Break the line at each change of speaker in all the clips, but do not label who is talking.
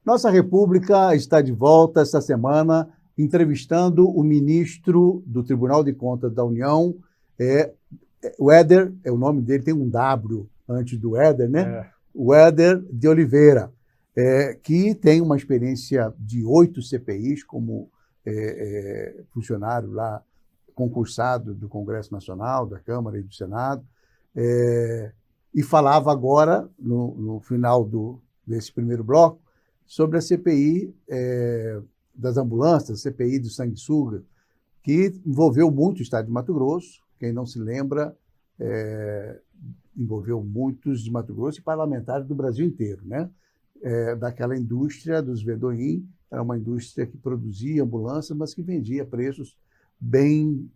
Nossa República está de volta esta semana, entrevistando o ministro do Tribunal de Contas da União, o Éder, o nome dele tem um W antes do Éder, né? O Éder de Oliveira, que tem uma experiência de 8 CPIs como funcionário lá, concursado do Congresso Nacional, da Câmara e do Senado, e falava agora, no final desse primeiro bloco, sobre a CPI das ambulâncias, a CPI do sanguessuga, que envolveu muito o estado de Mato Grosso. Quem não se lembra, envolveu muitos de Mato Grosso e parlamentares do Brasil inteiro, né? Daquela indústria dos Vedoim, era uma indústria que produzia ambulâncias, mas que vendia a preços bem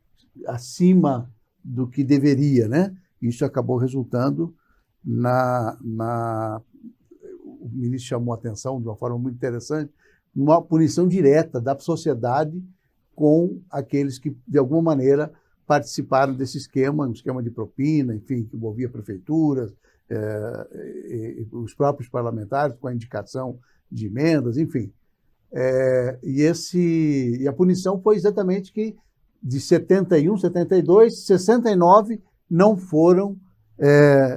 acima do que deveria, né? Isso acabou resultando o ministro chamou a atenção de uma forma muito interessante, numa punição direta da sociedade com aqueles que, de alguma maneira, participaram desse esquema, um esquema de propina, enfim, que envolvia prefeituras, os próprios parlamentares, com a indicação de emendas, enfim. E a punição foi exatamente que, de 71, 72, 69 não foram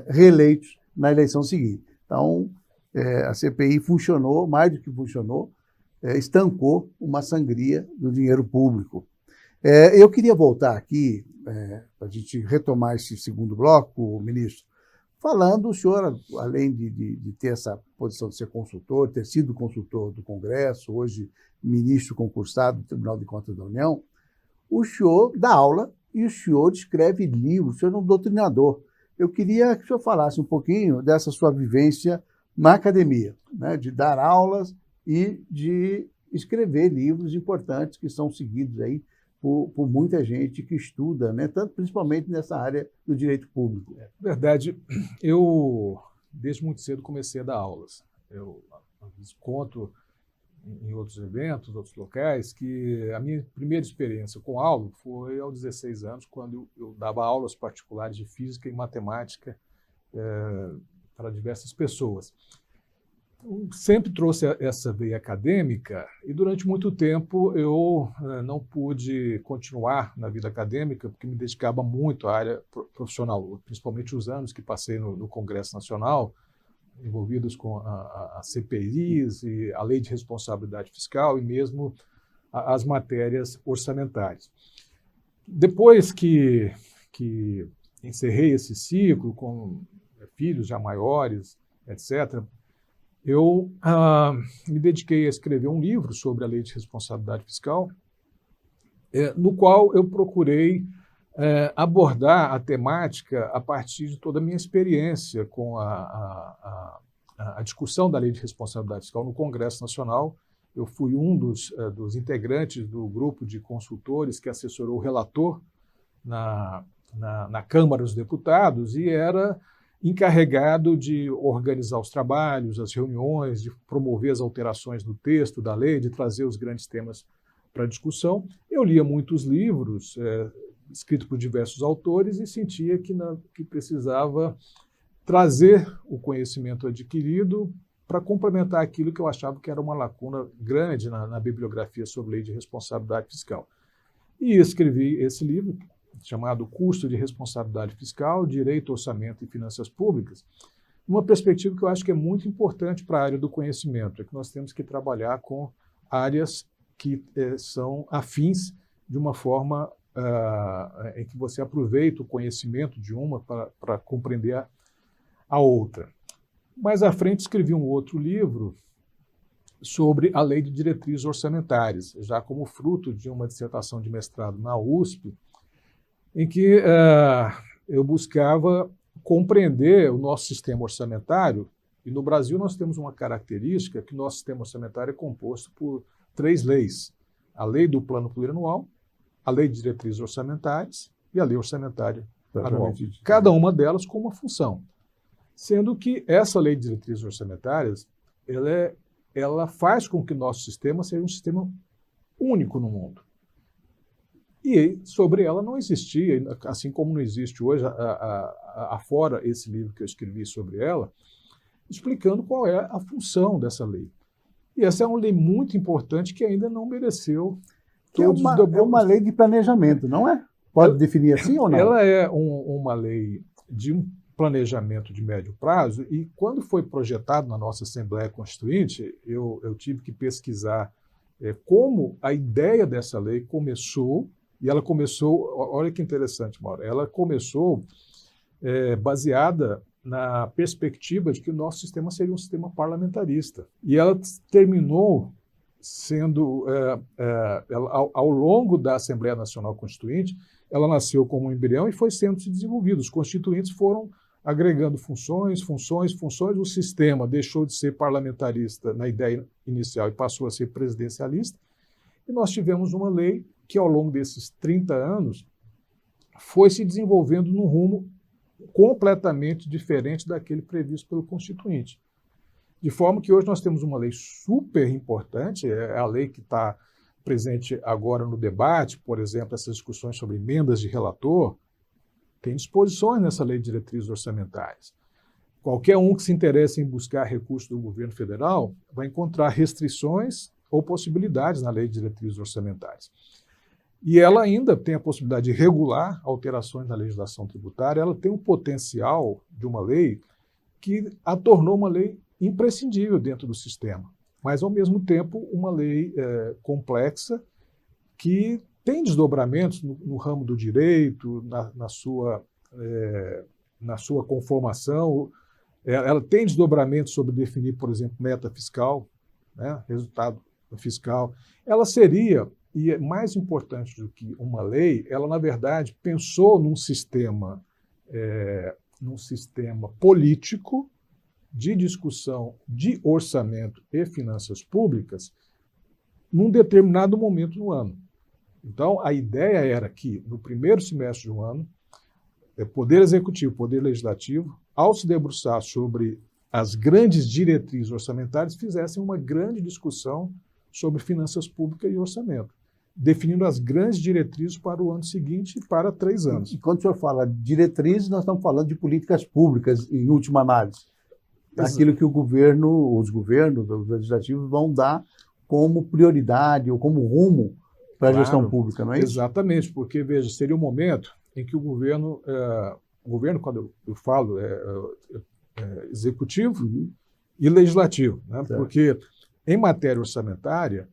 reeleitos na eleição seguinte. Então, a CPI funcionou, mais do que funcionou, estancou uma sangria do dinheiro público. Eu queria voltar aqui, para a gente retomar esse segundo bloco, ministro, falando, o senhor, além de ter essa posição de ser consultor, ter sido consultor do Congresso, hoje ministro concursado do Tribunal de Contas da União, o senhor dá aula e o senhor escreve livros, o senhor é um doutrinador. Eu queria que o senhor falasse um pouquinho dessa sua vivência na academia, né, de dar aulas e de escrever livros importantes que são seguidos aí por muita gente que estuda, né, principalmente nessa área do direito público.
Na verdade, eu desde muito cedo comecei a dar aulas. Eu conto em outros eventos, outros locais, que a minha primeira experiência com aula foi aos 16 anos, quando eu dava aulas particulares de física e matemática para diversas pessoas. Eu sempre trouxe essa veia acadêmica e durante muito tempo eu não pude continuar na vida acadêmica porque me dedicava muito à área profissional, principalmente os anos que passei no Congresso Nacional, envolvidos com a CPIs e a Lei de Responsabilidade Fiscal e mesmo as matérias orçamentárias. Depois que encerrei esse ciclo com filhos já maiores, etc., eu me dediquei a escrever um livro sobre a Lei de Responsabilidade Fiscal, no qual eu procurei abordar a temática a partir de toda a minha experiência com a discussão da Lei de Responsabilidade Fiscal no Congresso Nacional. Eu fui um dos integrantes do grupo de consultores que assessorou o relator na Câmara dos Deputados e era encarregado de organizar os trabalhos, as reuniões, de promover as alterações no texto da lei, de trazer os grandes temas para discussão. Eu lia muitos livros escritos por diversos autores e sentia que precisava trazer o conhecimento adquirido para complementar aquilo que eu achava que era uma lacuna grande na bibliografia sobre lei de responsabilidade fiscal. E escrevi esse livro, chamado Custo de Responsabilidade Fiscal, Direito, Orçamento e Finanças Públicas, numa perspectiva que eu acho que é muito importante para a área do conhecimento, é que nós temos que trabalhar com áreas que são afins de uma forma em que você aproveita o conhecimento de uma para compreender a outra. Mais à frente, escrevi um outro livro sobre a Lei de Diretrizes Orçamentárias, já como fruto de uma dissertação de mestrado na USP, em que eu buscava compreender o nosso sistema orçamentário, e no Brasil nós temos uma característica que o nosso sistema orçamentário é composto por 3 leis: a Lei do Plano Plurianual, a Lei de Diretrizes Orçamentárias e a Lei Orçamentária Anual. Cada uma delas com uma função. Sendo que essa Lei de Diretrizes Orçamentárias, ela faz com que o nosso sistema seja um sistema único no mundo. E sobre ela não existia, assim como não existe hoje, afora esse livro que eu escrevi sobre ela, explicando qual é a função dessa lei. E essa é uma lei muito importante que ainda não mereceu
Que é
todos os
uma lei de planejamento, não é? Pode definir assim ou não?
Ela é uma lei de um planejamento de médio prazo e quando foi projetado na nossa Assembleia Constituinte, eu tive que pesquisar como a ideia dessa lei começou, e ela começou, olha que interessante, Mauro, ela começou baseada na perspectiva de que o nosso sistema seria um sistema parlamentarista. E ela terminou sendo, ao longo da Assembleia Nacional Constituinte, ela nasceu como um embrião e foi sendo se desenvolvida. Os constituintes foram agregando funções, o sistema deixou de ser parlamentarista na ideia inicial e passou a ser presidencialista, e nós tivemos uma lei que, ao longo desses 30 anos, foi se desenvolvendo num rumo completamente diferente daquele previsto pelo Constituinte. De forma que hoje nós temos uma lei super importante, é a lei que está presente agora no debate, por exemplo, essas discussões sobre emendas de relator, tem disposições nessa lei de diretrizes orçamentárias. Qualquer um que se interesse em buscar recursos do governo federal vai encontrar restrições ou possibilidades na lei de diretrizes orçamentárias. E ela ainda tem a possibilidade de regular alterações na legislação tributária, ela tem um potencial de uma lei que a tornou uma lei imprescindível dentro do sistema, mas, ao mesmo tempo, uma lei complexa que tem desdobramentos no ramo do direito, na sua conformação. Ela tem desdobramentos sobre definir, por exemplo, meta fiscal, né, resultado fiscal. Ela seria, e é mais importante do que uma lei, ela, na verdade, pensou num sistema político de discussão de orçamento e finanças públicas num determinado momento no ano. Então, a ideia era que, no primeiro semestre de um ano, Poder Executivo e Poder Legislativo, ao se debruçar sobre as grandes diretrizes orçamentárias, fizessem uma grande discussão sobre finanças públicas e orçamento, definindo as grandes diretrizes para o ano seguinte e para 3 anos.
E quando o senhor fala diretrizes, nós estamos falando de políticas públicas, em última análise. Aquilo que os governos, os legislativos vão dar como prioridade ou como rumo para a gestão pública, não é isso?
Exatamente, porque, veja, seria um momento em que o governo, quando eu falo, executivo e legislativo, né? Porque, em matéria orçamentária,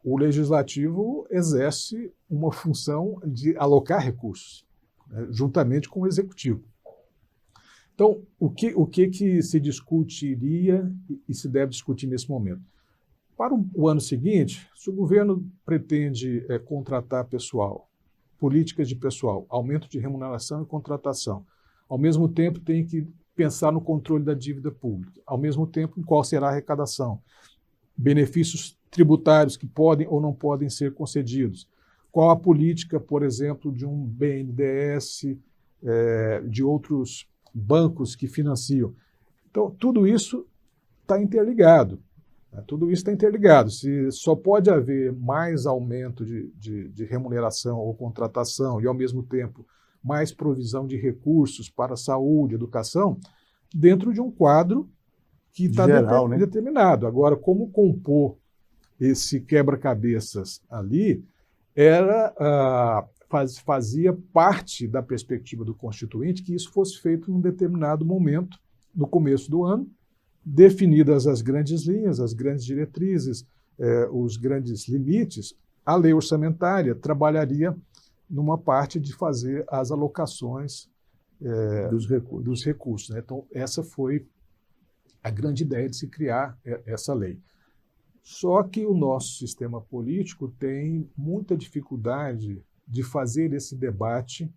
o legislativo exerce uma função de alocar recursos, né, juntamente com o executivo. Então, o que se discutiria e se deve discutir nesse momento? Para o ano seguinte, se o governo pretende contratar pessoal, políticas de pessoal, aumento de remuneração e contratação, ao mesmo tempo tem que pensar no controle da dívida pública, ao mesmo tempo qual será a arrecadação, benefícios tributários que podem ou não podem ser concedidos, qual a política, por exemplo, de um BNDES, de outros bancos que financiam. Então, tudo isso está interligado. Tudo isso está interligado. Se só pode haver mais aumento de remuneração ou contratação e, ao mesmo tempo, mais provisão de recursos para saúde, educação, dentro de um quadro que está determinado. Agora, como compor esse quebra-cabeças ali fazia parte da perspectiva do Constituinte que isso fosse feito num determinado momento, no começo do ano, definidas as grandes linhas, as grandes diretrizes, os grandes limites, a lei orçamentária trabalharia numa parte de fazer as alocações dos recursos, né? Então, essa foi a grande ideia de se criar essa lei. Só que o nosso sistema político tem muita dificuldade de fazer esse debate,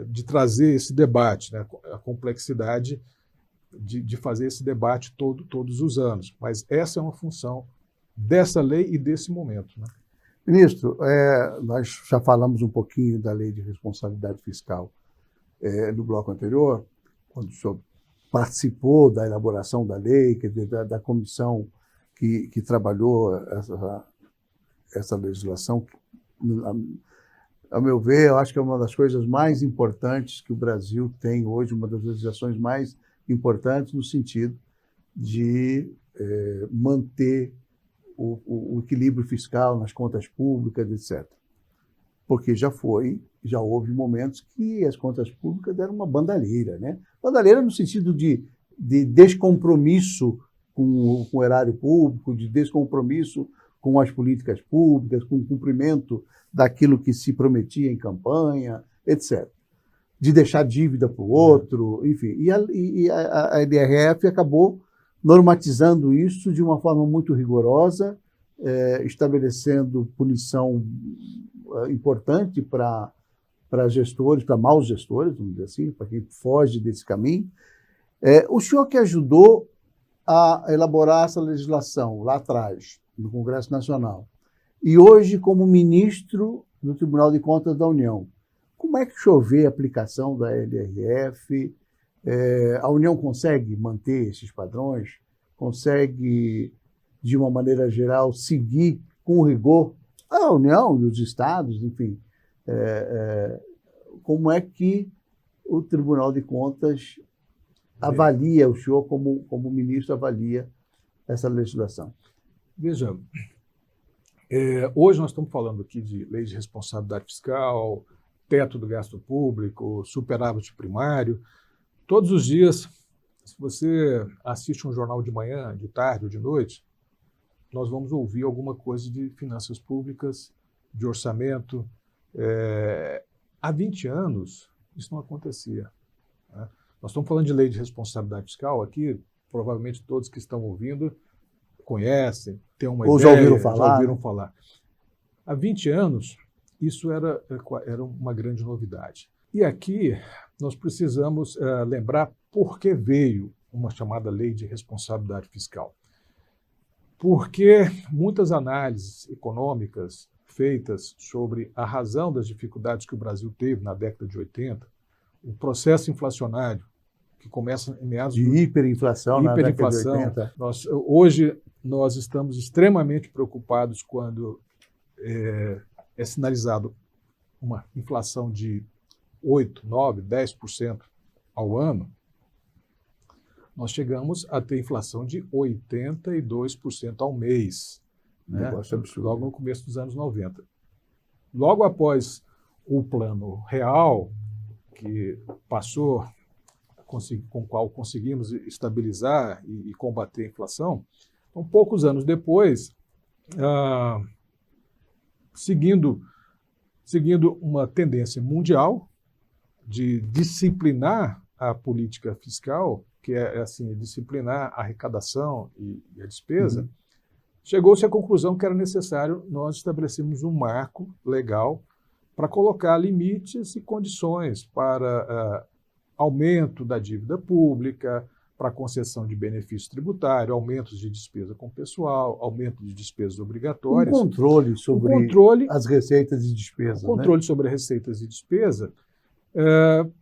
de trazer esse debate, né? A complexidade de fazer esse debate todos os anos. Mas essa é uma função dessa lei e desse momento, né?
Ministro, nós já falamos um pouquinho da lei de responsabilidade fiscal no bloco anterior, quando o senhor participou da elaboração da lei, quer dizer, da comissão que trabalhou essa legislação. A meu ver, eu acho que é uma das coisas mais importantes que o Brasil tem hoje, uma das legislações mais importantes no sentido de manter o equilíbrio fiscal nas contas públicas, etc. Porque já houve momentos que as contas públicas eram uma bandalheira, né? Bandalheira no sentido de descompromisso com o erário público, de descompromisso com as políticas públicas, com o cumprimento daquilo que se prometia em campanha, etc. De deixar dívida para o outro, enfim. E a LRF acabou normatizando isso de uma forma muito rigorosa, estabelecendo punição importante para gestores, para maus gestores, vamos dizer assim, para quem foge desse caminho. O senhor que ajudou a elaborar essa legislação lá atrás, no Congresso Nacional, e hoje como ministro do Tribunal de Contas da União, como é que o senhor vê a aplicação da LRF? A União consegue manter esses padrões? Consegue, de uma maneira geral, seguir com rigor a União e os estados, enfim? Como é que o Tribunal de Contas avalia, o senhor como ministro avalia essa legislação?
Veja, hoje nós estamos falando aqui de lei de responsabilidade fiscal, teto do gasto público, superávit primário. Todos os dias, se você assiste um jornal de manhã, de tarde ou de noite, nós vamos ouvir alguma coisa de finanças públicas, de orçamento. Há 20 anos, isso não acontecia, né? Nós estamos falando de lei de responsabilidade fiscal aqui, provavelmente todos que estão ouvindo conhecem, têm uma
ou
ideia,
já ouviram falar.
Já ouviram falar. Há 20 anos, isso era uma grande novidade. E aqui nós precisamos lembrar por que veio uma chamada lei de responsabilidade fiscal. Porque muitas análises econômicas feitas sobre a razão das dificuldades que o Brasil teve na década de 80, o processo inflacionário, que começa em meados
de hiperinflação na década de 80.
Hoje nós estamos extremamente preocupados quando é sinalizado uma inflação de 8, 9, 10% ao ano. Nós chegamos a ter inflação de 82% ao mês, né? Logo no começo dos anos 90. Logo após o Plano Real, que passou, com o qual conseguimos estabilizar e combater a inflação, então, poucos anos depois, seguindo uma tendência mundial de disciplinar a política fiscal, que é assim, disciplinar a arrecadação e a despesa, chegou-se à conclusão que era necessário nós estabelecermos um marco legal para colocar limites e condições para aumento da dívida pública, para concessão de benefício tributário, aumentos de despesa com pessoal, aumento de despesas obrigatórias.
Controle sobre as receitas e despesas.
Controle sobre as receitas e despesa,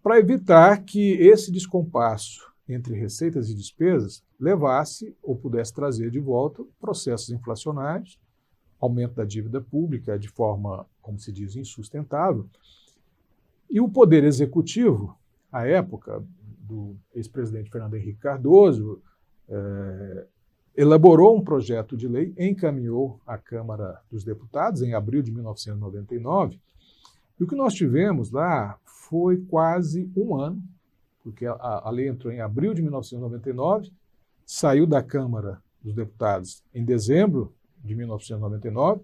para evitar que esse descompasso entre receitas e despesas levasse ou pudesse trazer de volta processos inflacionários, aumento da dívida pública de forma, como se diz, insustentável. E o Poder Executivo, à época do ex-presidente Fernando Henrique Cardoso, elaborou um projeto de lei, encaminhou à Câmara dos Deputados em abril de 1999, e o que nós tivemos lá foi quase um ano, porque a lei entrou em abril de 1999, saiu da Câmara dos Deputados em dezembro de 1999,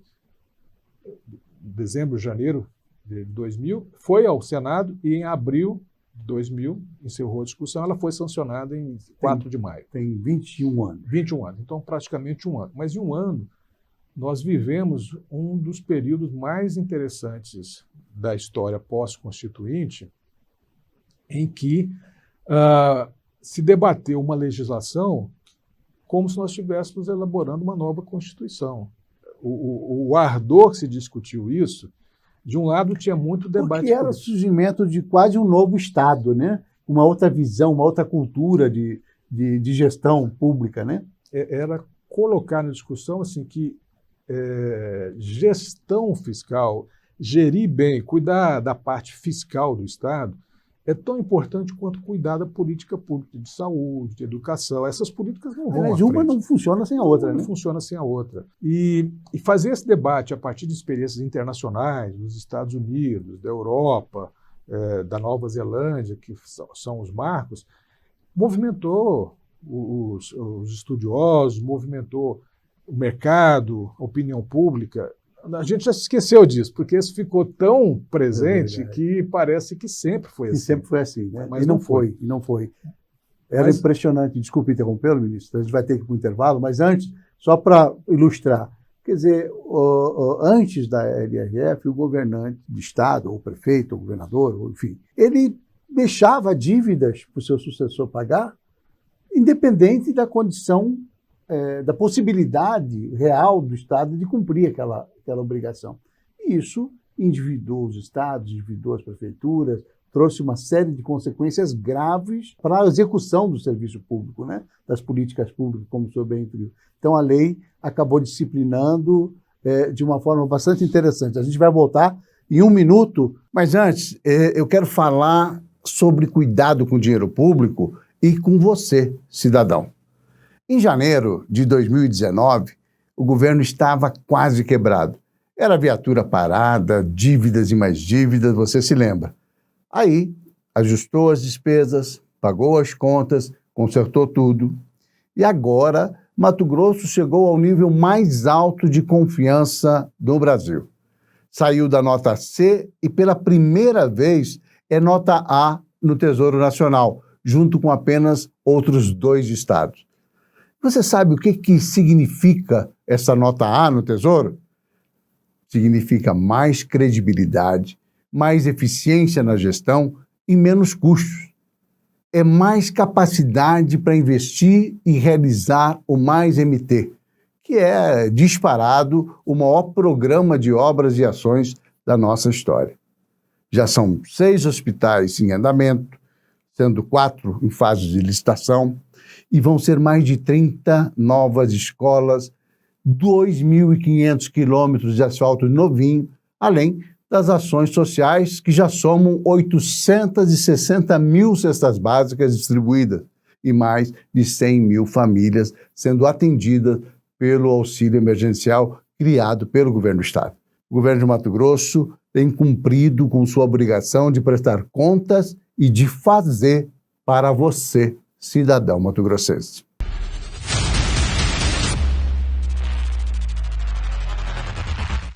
dezembro, janeiro de 2000, foi ao Senado e em abril de 2000 encerrou a discussão, ela foi sancionada em 4 de maio.
Tem 21 anos.
21 anos, então praticamente um ano. Mas em um ano, nós vivemos um dos períodos mais interessantes da história pós-constituinte, em que se debateu uma legislação como se nós estivéssemos elaborando uma nova Constituição. O ardor que se discutiu isso, de um lado tinha muito debate...
Porque era o surgimento de quase um novo Estado, né? Uma outra visão, uma outra cultura de gestão pública, né?
Era colocar na discussão assim, que gestão fiscal, gerir bem, cuidar da parte fiscal do Estado, é tão importante quanto cuidar da política pública de saúde, de educação. Essas políticas não vão à
Mas uma
frente.
não funciona sem a outra,
Não
né?
funciona sem a outra. E fazer esse debate a partir de experiências internacionais, dos Estados Unidos, da Europa, da Nova Zelândia, que são os marcos, movimentou os estudiosos, movimentou o mercado, a opinião pública. A gente já se esqueceu disso, porque isso ficou tão presente que parece que sempre foi
E
assim.
sempre foi assim, né?
Mas
e
não foi.
E não foi. Era impressionante. Desculpe interrompê-lo, ministro, a gente vai ter que ir para o intervalo, mas antes, só para ilustrar, quer dizer, antes da LRF, o governante de Estado, ou prefeito, ou governador, ou, enfim, ele deixava dívidas para o seu sucessor pagar, independente da condição, da possibilidade real do Estado de cumprir aquela obrigação. E isso endividou os estados, endividou as prefeituras, trouxe uma série de consequências graves para a execução do serviço público, né? Das políticas públicas, como o senhor bem referiu. Então, a lei acabou disciplinando de uma forma bastante interessante. A gente vai voltar em 1 minuto, mas antes, eu quero falar sobre cuidado com o dinheiro público e com você, cidadão. Em janeiro de 2019, o governo estava quase quebrado. Era viatura parada, dívidas e mais dívidas, você se lembra. Aí, ajustou as despesas, pagou as contas, consertou tudo. E agora, Mato Grosso chegou ao nível mais alto de confiança do Brasil. Saiu da nota C e, pela primeira vez, é nota A no Tesouro Nacional, junto com apenas outros 2 estados. Você sabe o que significa essa nota A no Tesouro? Significa mais credibilidade, mais eficiência na gestão e menos custos. É mais capacidade para investir e realizar o Mais MT, que é disparado o maior programa de obras e ações da nossa história. Já são 6 hospitais em andamento, sendo 4 em fase de licitação, e vão ser mais de 30 novas escolas, 2.500 quilômetros de asfalto novinho, além das ações sociais que já somam 860 mil cestas básicas distribuídas e mais de 100 mil famílias sendo atendidas pelo auxílio emergencial criado pelo governo do Estado. O governo de Mato Grosso tem cumprido com sua obrigação de prestar contas e de fazer para você, cidadão mato-grossense.